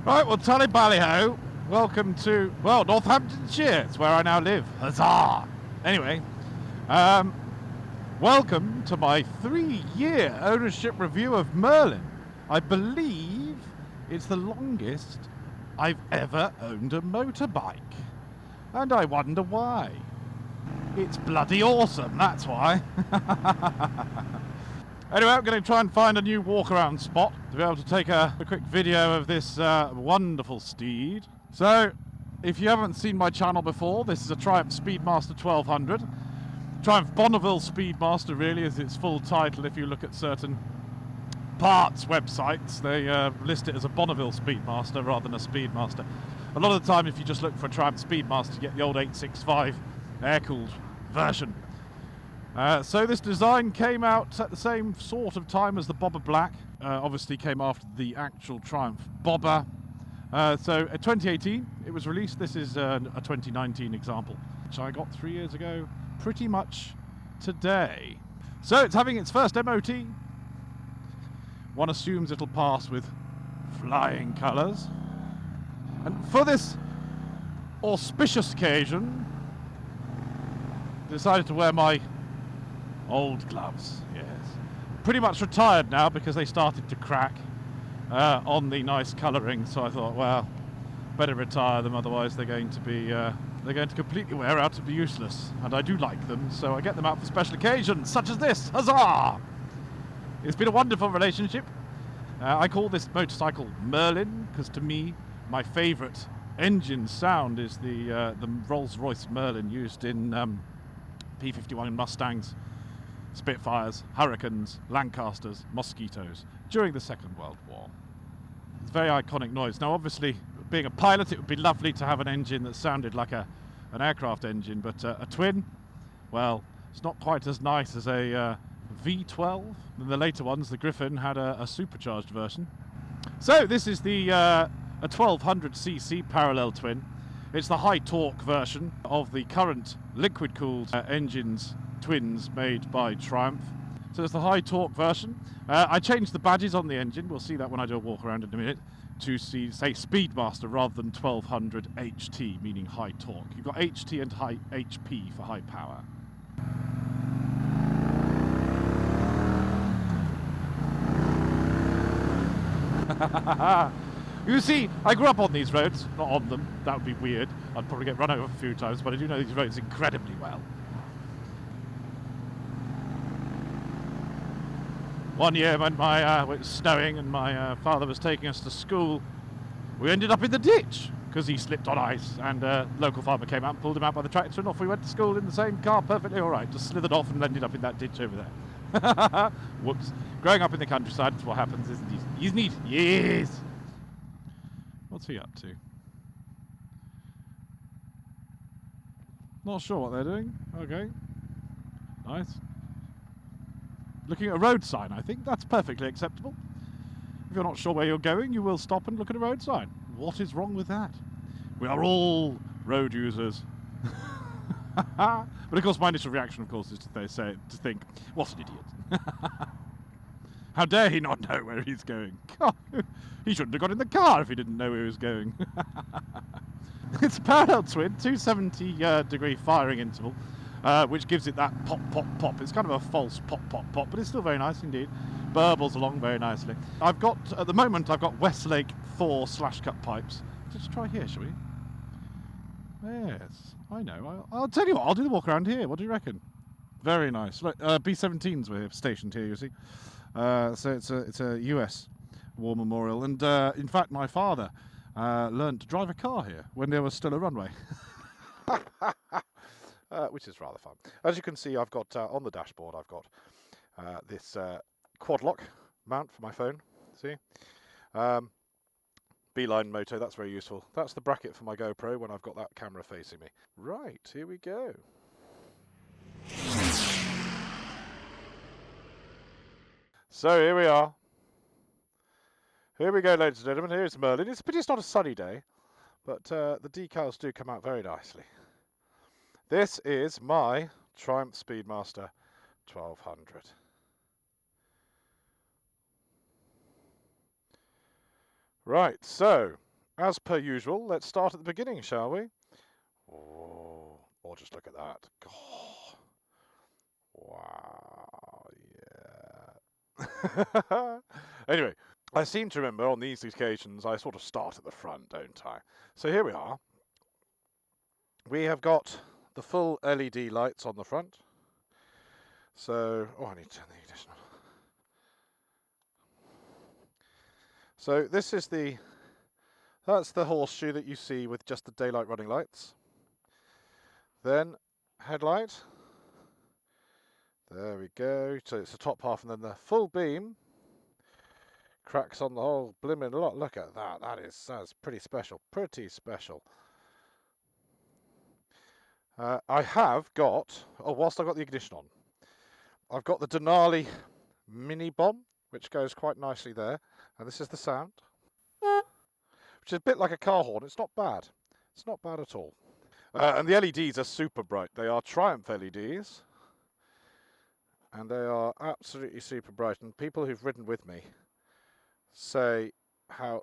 Right, well, Tully Bally Ho, welcome to, well, Northamptonshire. It's where I now live. Huzzah! Anyway, welcome to my 3-year ownership review of Merlin. I believe it's the longest I've ever owned a motorbike. And I wonder why. It's bloody awesome, that's why. Anyway, I'm going to try and find a new walk-around spot to be able to take a quick video of this wonderful steed. So, if you haven't seen my channel before, this is a Triumph Speedmaster 1200. Triumph Bonneville Speedmaster really is its full title. If you look at certain parts websites, they list it as a Bonneville Speedmaster rather than a Speedmaster. A lot of the time, if you just look for a Triumph Speedmaster, you get the old 865 air-cooled version. So this design came out at the same sort of time as the Bobber Black. Obviously came after the actual Triumph Bobber. So in 2018 it was released. This is a 2019 example, which I got 3 years ago, pretty much today. So it's having its first MOT. One assumes it'll pass with flying colours. And for this auspicious occasion, I decided to wear my old gloves, yes. Pretty much retired now because they started to crack on the nice colouring, so I thought, well, better retire them, otherwise they're going to completely wear out and be useless. And I do like them, so I get them out for special occasions, such as this. Huzzah! It's been a wonderful relationship. I call this motorcycle Merlin, because to me, my favourite engine sound is the Rolls-Royce Merlin used in P-51 Mustangs, Spitfires, Hurricanes, Lancasters, Mosquitoes during the Second World War. It's a very iconic noise. Now obviously, being a pilot, it would be lovely to have an engine that sounded like an aircraft engine, but a twin, well, it's not quite as nice as a V12. And the later ones, the Griffin, had a supercharged version. So this is the a 1200cc parallel twin. It's the high torque version of the current liquid-cooled engines twins made by Triumph. So it's the high torque version. I changed the badges on the engine, we'll see that when I do a walk around in a minute, to say Speedmaster rather than 1200 HT, meaning high torque. You've got HT and high HP for high power. You see, I grew up on these roads, not on them, that would be weird. I'd probably get run over a few times, but I do know these roads incredibly well. One year when it was snowing and my father was taking us to school, we ended up in the ditch because he slipped on ice, and a local farmer came out and pulled him out by the tractor, and off we went to school in the same car, perfectly all right. Just slithered off and ended up in that ditch over there. Whoops. Growing up in the countryside, that's what happens, isn't it? Isn't it? Yes! What's he up to? Not sure what they're doing. Okay. Nice. Looking at a road sign, I think. That's perfectly acceptable. If you're not sure where you're going, you will stop and look at a road sign. What is wrong with that? We are all road users. But of course, my initial reaction, of course, is to think, what an idiot. How dare he not know where he's going? God, he shouldn't have got in the car if he didn't know where he was going. It's a parallel twin, 270-degree firing interval, which gives it that pop, pop, pop. It's kind of a false pop, pop, pop, but it's still very nice indeed. Burbles along very nicely. At the moment, I've got Westlake Thor slash-cut pipes. Let's try here, shall we? Yes, I know. I'll tell you what, I'll do the walk around here. What do you reckon? Very nice. Look, B-17s were stationed here, you see. So it's a US war memorial, and in fact my father learned to drive a car here when there was still a runway. Which is rather fun. As you can see, I've got on the dashboard I've got this quad lock mount for my phone. See, Beeline moto, that's very useful. That's the bracket for my GoPro when I've got that camera facing me. Right, here we go. So here we are. Here we go, ladies and gentlemen. Here's Merlin. It's a pity it's not a sunny day, but the decals do come out very nicely. This is my Triumph Speedmaster 1200. Right, so as per usual, let's start at the beginning, shall we? Oh, or just look at that. Oh, wow, yeah. Anyway, I seem to remember on these occasions I sort of start at the front, don't I? So here we are. We have got the full LED lights on the front. So, oh, I need to turn the ignition on. So this is that's the horseshoe that you see with just the daylight running lights. Then headlight. There we go. So it's the top half, and then the full beam cracks on the whole blimmin' lot. Look at that. That's pretty special. Pretty special. I have got, whilst I've got the ignition on, I've got the Denali mini bomb, which goes quite nicely there. And this is the sound, which is a bit like a car horn. It's not bad. It's not bad at all. And the LEDs are super bright. They are Triumph LEDs. And they are absolutely super bright. And people who've ridden with me say how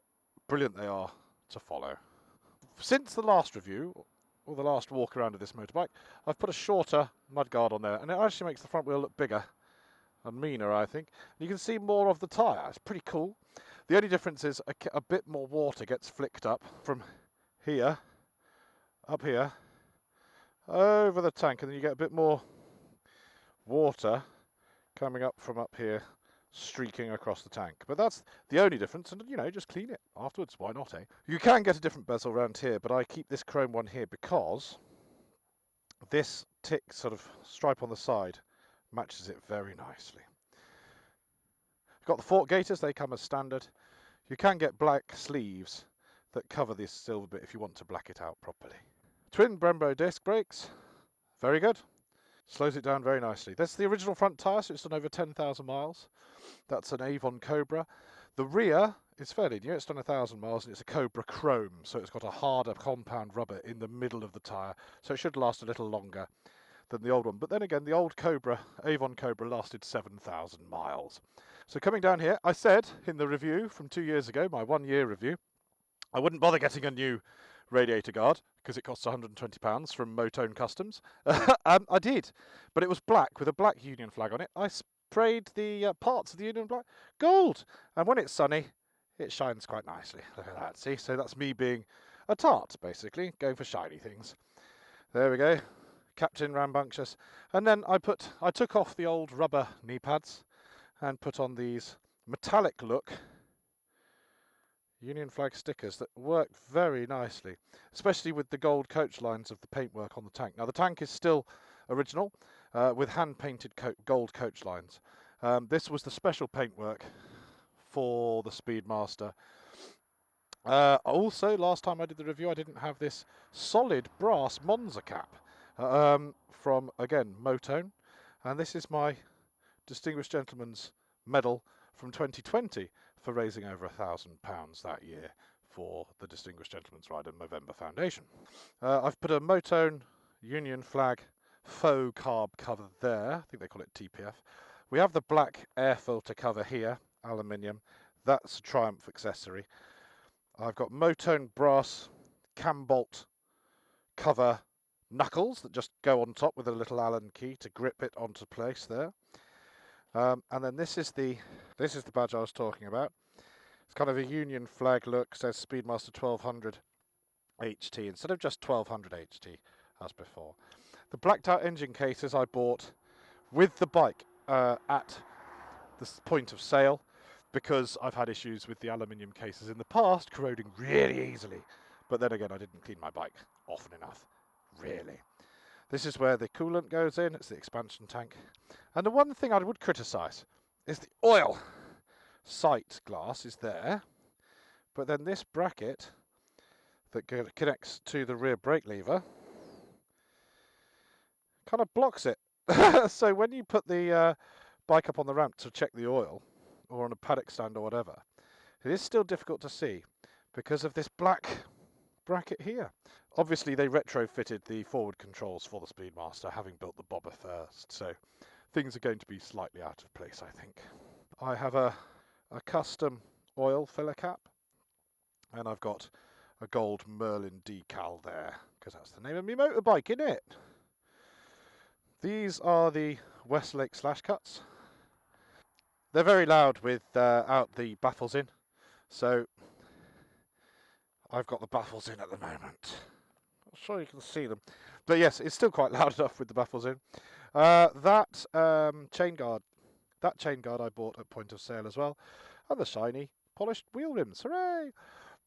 brilliant they are to follow. Since the last review, or the last walk around of this motorbike, I've put a shorter mudguard on there, and it actually makes the front wheel look bigger and meaner, I think. You can see more of the tyre. It's pretty cool. The only difference is a bit more water gets flicked up from here, up here, over the tank, and then you get a bit more water coming up from up here, streaking across the tank. But that's the only difference, and you know, just clean it afterwards. Why not, eh? You can get a different bezel around here, but I keep this chrome one here because this tick sort of stripe on the side matches it very nicely. Got the fork gaiters, they come as standard. You can get black sleeves that cover this silver bit if you want to black it out properly. Twin Brembo disc brakes, very good. Slows it down very nicely. That's the original front tyre, so it's done over 10,000 miles. That's an Avon Cobra. The rear is fairly new. It's done 1,000 miles, and it's a Cobra Chrome, so it's got a harder compound rubber in the middle of the tyre, so it should last a little longer than the old one. But then again, the old Cobra, Avon Cobra, lasted 7,000 miles. So coming down here, I said in the review from 2 years ago, my 1 year review, I wouldn't bother getting a new radiator guard because it costs £120 from Motone Customs. I did, but it was black with a black Union flag on it. I sprayed the parts of the Union flag gold, and when it's sunny, it shines quite nicely. Look at that, see? So that's me being a tart, basically, going for shiny things. There we go, Captain Rambunctious. And then I took off the old rubber knee pads and put on these metallic look Union flag stickers that work very nicely, especially with the gold coach lines of the paintwork on the tank. Now the tank is still original with hand-painted gold coach lines. This was the special paintwork for the Speedmaster. Also, last time I did the review, I didn't have this solid brass Monza cap from, again, Motone. And this is my Distinguished Gentleman's Medal from 2020 for raising over £1,000 that year for the Distinguished Gentleman's Rider Movember Foundation. I've put a Motone Union flag faux carb cover there. I think they call it TPF. We have the black air filter cover here, aluminium. That's a Triumph accessory. I've got Motone brass cam bolt cover knuckles that just go on top with a little Allen key to grip it onto place there. And then this is the badge I was talking about. It's kind of a Union flag look, says Speedmaster 1200 HT instead of just 1200 HT as before. The blacked out engine cases I bought with the bike at the point of sale because I've had issues with the aluminium cases in the past corroding really easily. But then again, I didn't clean my bike often enough, really. This is where the coolant goes in. It's the expansion tank. And the one thing I would criticise is the oil sight glass is there, but then this bracket that connects to the rear brake lever kind of blocks it. So when you put the bike up on the ramp to check the oil, or on a paddock stand or whatever, it is still difficult to see because of this black bracket here. Obviously they retrofitted the forward controls for the Speedmaster, having built the bobber first, so things are going to be slightly out of place, I think. I have a custom oil filler cap, and I've got a gold Merlin decal there, because that's the name of my motorbike, isn't it? These are the Westlake slash cuts. They're very loud without the baffles in, so I've got the baffles in at the moment. I'm sure you can see them, but yes, it's still quite loud enough with the baffles in. That chain guard I bought at point of sale as well, and the shiny polished wheel rims. Hooray!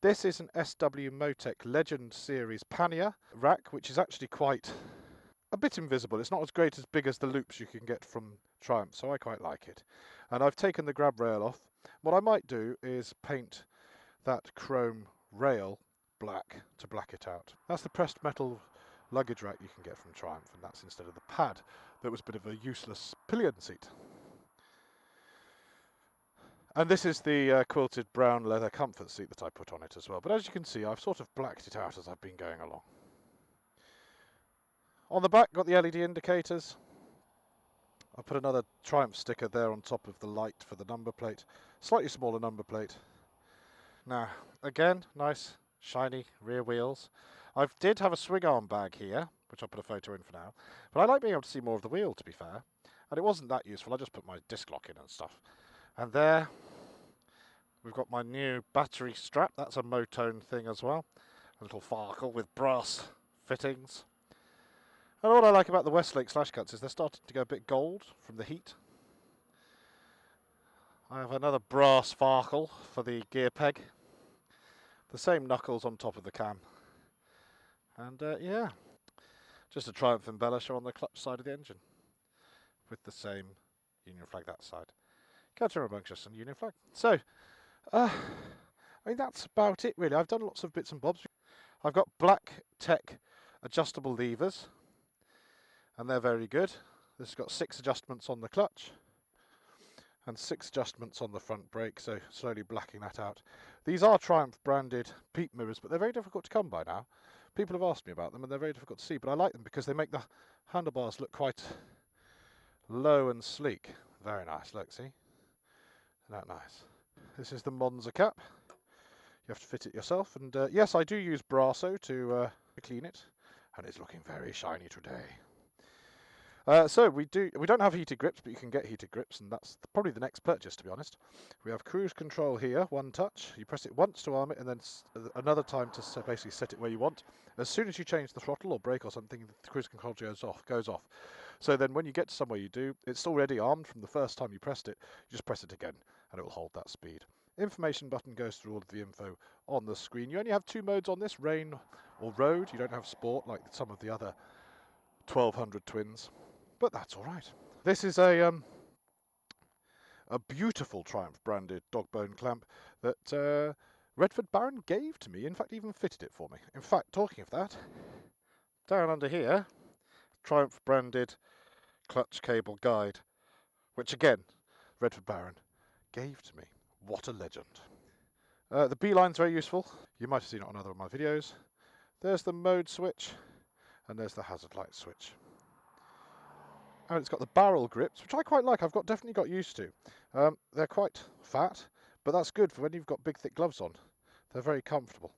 This is an SW Motec Legend Series pannier rack, which is actually quite a bit invisible. It's not as great as big as the loops you can get from Triumph, so I quite like it. And I've taken the grab rail off. What I might do is paint that chrome rail black to black it out. That's the pressed metal luggage rack you can get from Triumph, and that's instead of the pad that was a bit of a useless pillion seat. And this is the quilted brown leather comfort seat that I put on it as well. But as you can see, I've sort of blacked it out as I've been going along. On the back, got the LED indicators. I put another Triumph sticker there on top of the light for the number plate. Slightly smaller number plate. Now, again, nice, shiny rear wheels. I did have a swing arm bag here, which I'll put a photo in for now. But I like being able to see more of the wheel, to be fair. And it wasn't that useful. I just put my disc lock in and stuff. And there, we've got my new battery strap. That's a Motone thing as well. A little Farkle with brass fittings. And what I like about the Westlake slash cuts is they're starting to go a bit gold from the heat. I have another brass Farkle for the gear peg. The same knuckles on top of the cam. And yeah, just a Triumph embellisher on the clutch side of the engine. With the same Union flag that side. Counter rambunctious and Union flag. So, I mean that's about it really. I've done lots of bits and bobs. I've got Black Tech adjustable levers. And they're very good. This has got 6 adjustments on the clutch and 6 adjustments on the front brake, so slowly blacking that out. These are Triumph branded peep mirrors, but they're very difficult to come by now. People have asked me about them and they're very difficult to see, but I like them because they make the handlebars look quite low and sleek. Very nice, look, see? Isn't that nice? This is the Monza cap. You have to fit it yourself, and yes, I do use Brasso to clean it, and it's looking very shiny today. So we don't have heated grips, but you can get heated grips, and that's probably the next purchase, to be honest. We have cruise control here, one touch. You press it once to arm it, and then another time to basically set it where you want. As soon as you change the throttle or brake or something, the cruise control goes off. So then when you get to somewhere it's already armed from the first time you pressed it. You just press it again, and it will hold that speed. Information button goes through all of the info on the screen. You only have 2 modes on this, rain or road. You don't have sport like some of the other 1200 twins. But that's all right. This is a beautiful Triumph branded dog bone clamp that Redford Baron gave to me. In fact, even fitted it for me. In fact, talking of that, down under here, Triumph branded clutch cable guide, which again, Redford Baron gave to me. What a legend. The B line's very useful. You might have seen it on other of my videos. There's the mode switch, and there's the hazard light switch. And it's got the barrel grips, which I quite like. I've definitely got used to. They're quite fat, but that's good for when you've got big, thick gloves on. They're very comfortable.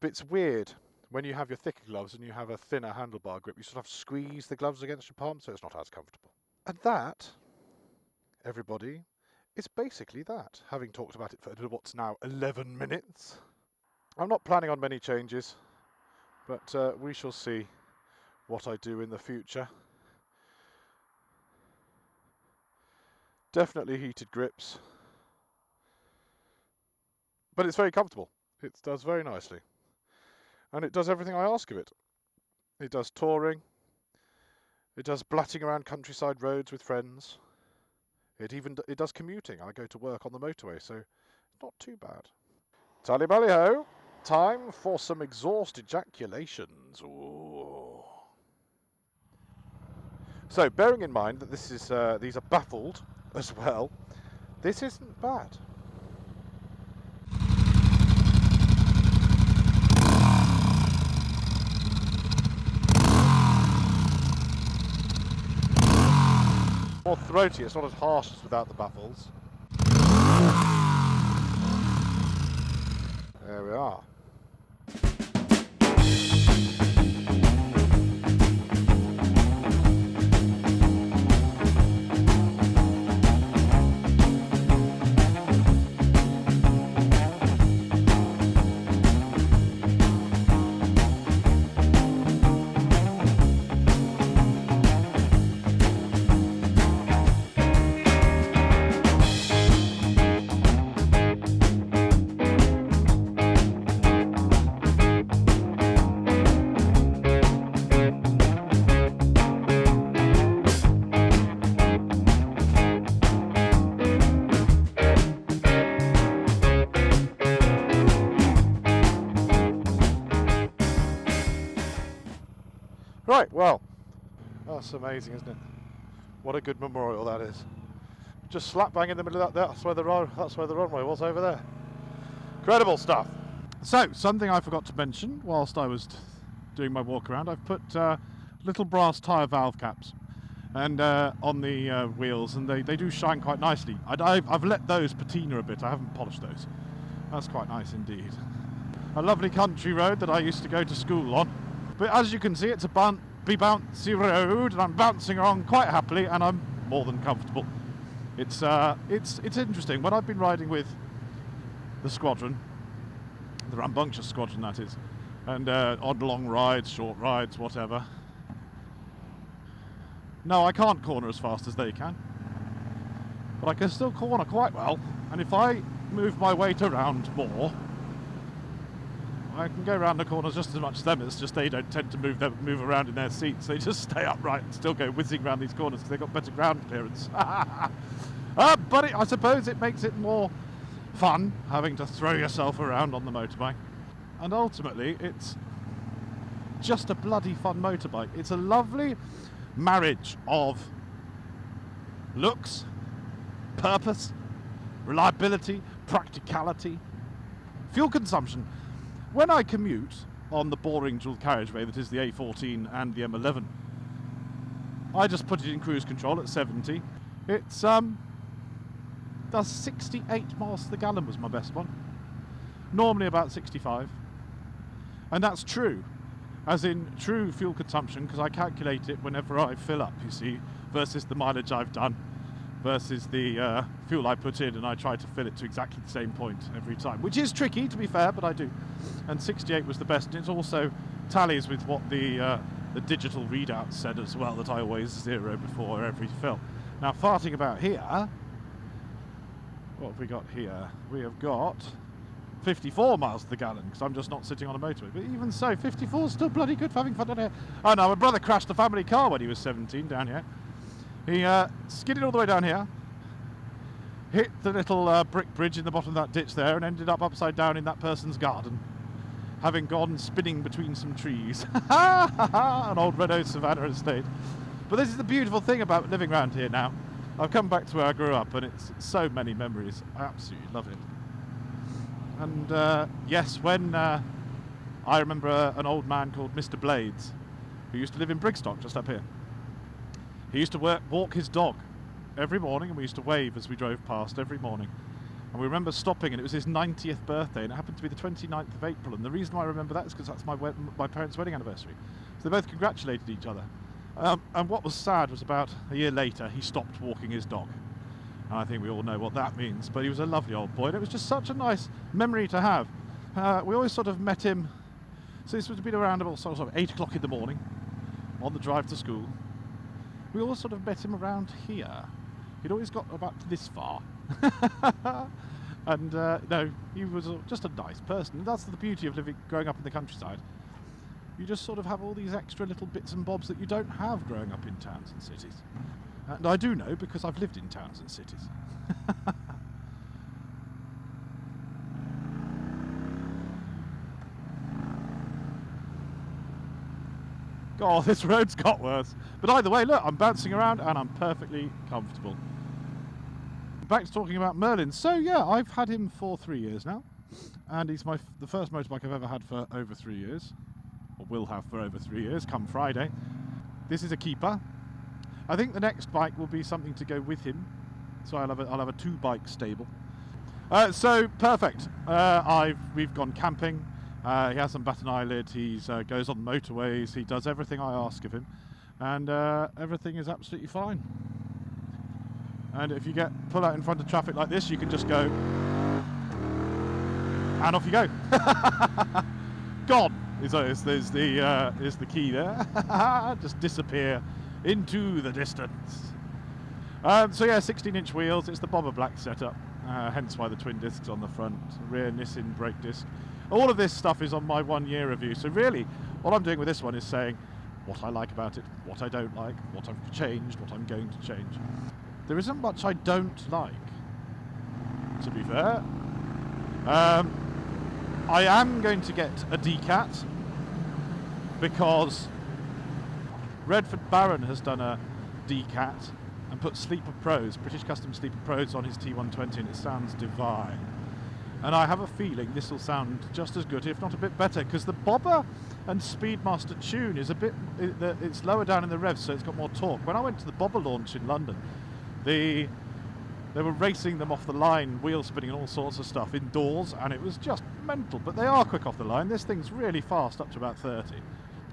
It's weird when you have your thicker gloves and you have a thinner handlebar grip. You sort of have to squeeze the gloves against your palm, so it's not as comfortable. And that, everybody, is basically that. Having talked about it for what's now 11 minutes. I'm not planning on many changes, but we shall see what I do in the future. Definitely heated grips, but it's very comfortable. It does very nicely, and it does everything I ask of it. It does touring, it does blatting around countryside roads with friends. It does commuting. I go to work on the motorway, so it's not too bad. Tally Bally Ho, time for some exhaust ejaculations. Ooh. So, bearing in mind that these are baffled as well, this isn't bad. More throaty, it's not as harsh as without the baffles. There we are. Right, well, that's amazing, isn't it? What a good memorial that is. Just slap bang in the middle of that. That's where the runway was over there. Incredible stuff. So, something I forgot to mention whilst I was doing my walk around, I've put little brass tyre valve caps and on the wheels, and they do shine quite nicely. I've let those patina a bit. I haven't polished those. That's quite nice indeed. A lovely country road that I used to go to school on. But as you can see, it's a bouncy road, and I'm bouncing along quite happily, and I'm more than comfortable. It's interesting. When I've been riding with the squadron, the rambunctious squadron that is, and on long rides, short rides, whatever. No, I can't corner as fast as they can, but I can still corner quite well, and if I move my weight around more, I can go around the corners just as much as them. It's just they don't tend to move around in their seats. They just stay upright and still go whizzing around these corners because they've got better ground clearance. But I suppose it makes it more fun having to throw yourself around on the motorbike. And ultimately, it's just a bloody fun motorbike. It's a lovely marriage of looks, purpose, reliability, practicality, fuel consumption. When I commute on the boring dual carriageway that is the A14 and the M11, I just put it in cruise control at 70. It's does 68 miles to the gallon was my best one. Normally about 65. And that's true, as in true fuel consumption, because I calculate it whenever I fill up, you see, versus the mileage I've done, versus the fuel I put in, and I try to fill it to exactly the same point every time, which is tricky, to be fair, but I do. And 68 was the best, and it also tallies with what the digital readout said as well, that I always zero before every fill. Now, farting about here, what have we got here? We have got 54 miles to the gallon, because I'm just not sitting on a motorway. But even so, 54 is still bloody good for having fun down here. Oh no, my brother crashed a family car when he was 17 down here. He skidded all the way down here, hit the little brick bridge in the bottom of that ditch there, and ended up upside down in that person's garden, having gone spinning between some trees. An old Renault Savannah estate. But this is the beautiful thing about living around here now. I've come back to where I grew up, and it's so many memories. I absolutely love it. And yes, when I remember an old man called Mr. Blades, who used to live in Brigstock, just up here. He used to walk his dog every morning, and we used to wave as we drove past every morning. And we remember stopping, and it was his 90th birthday, and it happened to be the 29th of April. And the reason why I remember that is because that's my parents' wedding anniversary. So they both congratulated each other. And what was sad was about a year later, he stopped walking his dog. And I think we all know what that means. But he was a lovely old boy, and it was just such a nice memory to have. We always sort of met him, so this would have been around about sort of 8 o'clock in the morning, on the drive to school. We always sort of met him around here. He'd always got about this far. And no, he was just a nice person. And that's the beauty of growing up in the countryside. You just sort of have all these extra little bits and bobs that you don't have growing up in towns and cities. And I do know because I've lived in towns and cities. God, this road's got worse. But either way, look, I'm bouncing around and I'm perfectly comfortable. Back to talking about Merlin. So yeah, I've had him for 3 years now. And he's the first motorbike I've ever had for over 3 years. Or will have for over 3 years, come Friday. This is a keeper. I think the next bike will be something to go with him. So I'll have a 2-bike stable. So perfect. We've gone camping. He hasn't bat an eyelid. He goes on motorways. He does everything I ask of him, and everything is absolutely fine. And if you pull out in front of traffic like this, you can just go, and off you go. Gone is the key there. Just disappear into the distance. So yeah, 16-inch wheels. It's the Bobber Black setup, hence why the twin discs on the front. Rear Nissin brake disc. All of this stuff is on my 1-year review. So really, all I'm doing with this one is saying what I like about it, what I don't like, what I've changed, what I'm going to change. There isn't much I don't like, to be fair. I am going to get a Decat because Redford Baron has done a DCAT and put Sleeper Pros, British Custom Sleeper Pros, on his T120, and it sounds divine. And I have a feeling this will sound just as good, if not a bit better, because the Bobber and Speedmaster tune is a bit, it's lower down in the revs, so it's got more torque. When I went to the Bobber launch in London, they were racing them off the line, wheel spinning and all sorts of stuff indoors, and it was just mental. But they are quick off the line. This thing's really fast, up to about 30,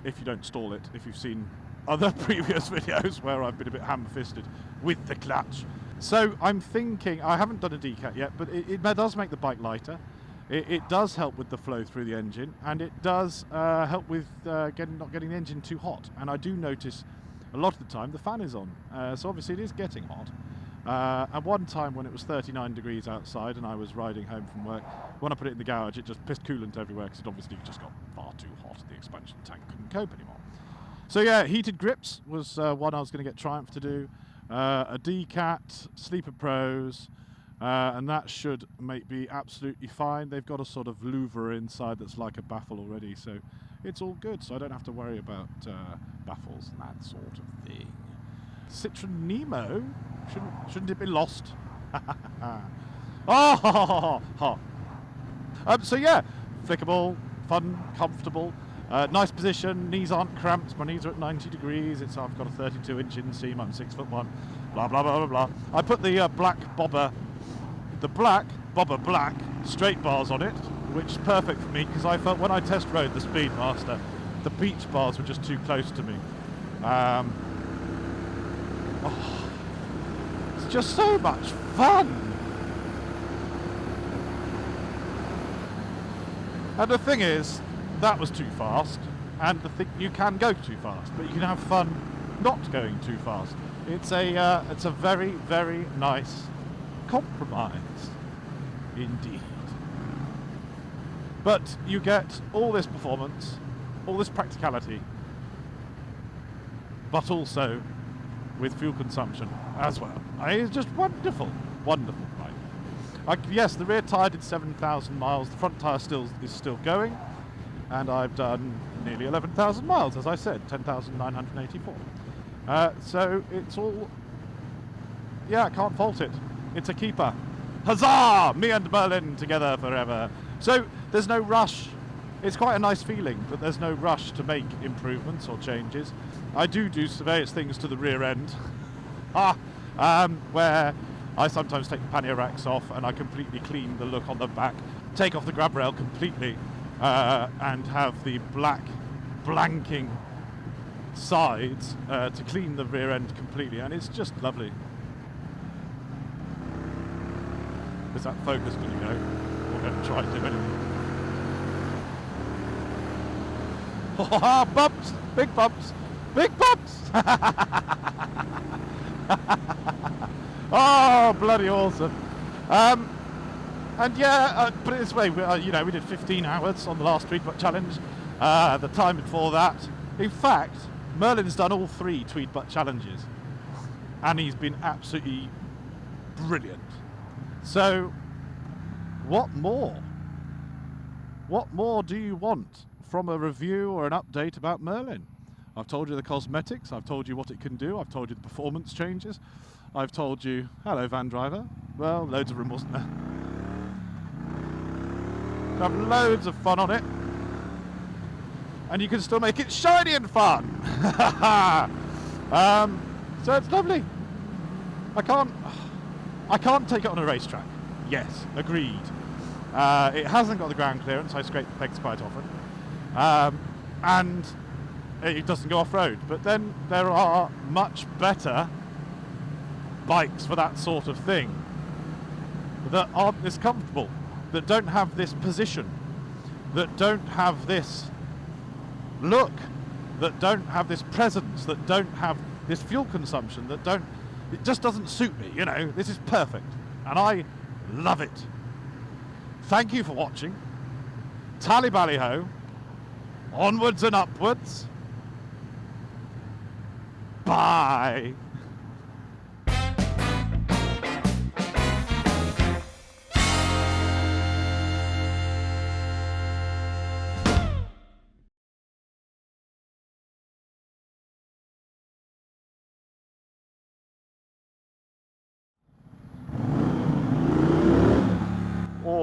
if you don't stall it, if you've seen other previous videos where I've been a bit ham-fisted with the clutch. So I'm thinking, I haven't done a DCAT yet, but it does make the bike lighter. It does help with the flow through the engine, and it does help with not getting the engine too hot. And I do notice a lot of the time the fan is on, so obviously it is getting hot. And one time when it was 39 degrees outside and I was riding home from work, when I put it in the garage, it just pissed coolant everywhere because it obviously just got far too hot. The expansion tank couldn't cope anymore. So yeah, heated grips was one I was going to get Triumph to do. A DCAT, Sleeper Pros, and that should be absolutely fine. They've got a sort of louver inside that's like a baffle already, so it's all good. So I don't have to worry about baffles and that sort of thing. Citroen Nemo, shouldn't it be lost? Oh, so yeah, flickable, fun, comfortable. Nice position, knees aren't cramped, my knees are at 90 degrees, I've got a 32-inch inseam, I'm 6'1", blah, blah, blah, blah, blah. I put the black Bobber Black straight bars on it, which is perfect for me, because I felt when I test rode the Speedmaster, the beach bars were just too close to me. It's just so much fun! And the thing is, that was too fast, and you can go too fast, but you can have fun not going too fast. It's a very, very nice compromise indeed. But you get all this performance, all this practicality, but also with fuel consumption as well. It's just wonderful, wonderful bike. Yes, the rear tyre did 7,000 miles, the front tyre is still going. And I've done nearly 11,000 miles, as I said, 10,984. So it's all, yeah, I can't fault it. It's a keeper. Huzzah! Me and Merlin together forever. So there's no rush. It's quite a nice feeling that there's no rush to make improvements or changes. I do various things to the rear end, where I sometimes take the pannier racks off and I completely clean the look on the back, take off the grab rail completely, and have the black blanking sides to clean the rear end completely, and it's just lovely. Is that focus going to go? We're going to try to do anything. Oh, bumps! Big bumps! Big bumps! Oh, bloody awesome! And yeah, put it this way, we did 15 hours on the last Tweed Butt Challenge. The time before that, in fact, Merlin's done all 3 Tweed Butt Challenges, and he's been absolutely brilliant. So, what more? What more do you want from a review or an update about Merlin? I've told you the cosmetics, I've told you what it can do, I've told you the performance changes, I've told you, hello van driver, well, loads of room, wasn't there? Have loads of fun on it, and you can still make it shiny and fun. So it's lovely. I can't take it on a racetrack. Yes, agreed. It hasn't got the ground clearance. I scrape the pegs quite often, and it doesn't go off-road. But then there are much better bikes for that sort of thing that aren't this comfortable, that don't have this position, that don't have this look, that don't have this presence, that don't have this fuel consumption, it just doesn't suit me, This is perfect, and I love it. Thank you for watching. Tally Bally Ho. Onwards and upwards. Bye.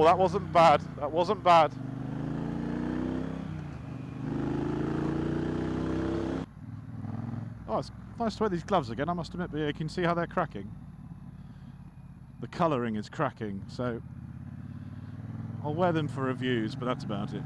that wasn't bad. That wasn't bad. Oh, it's nice to wear these gloves again, I must admit, but you can see how they're cracking. The colouring is cracking, so I'll wear them for reviews, but that's about it.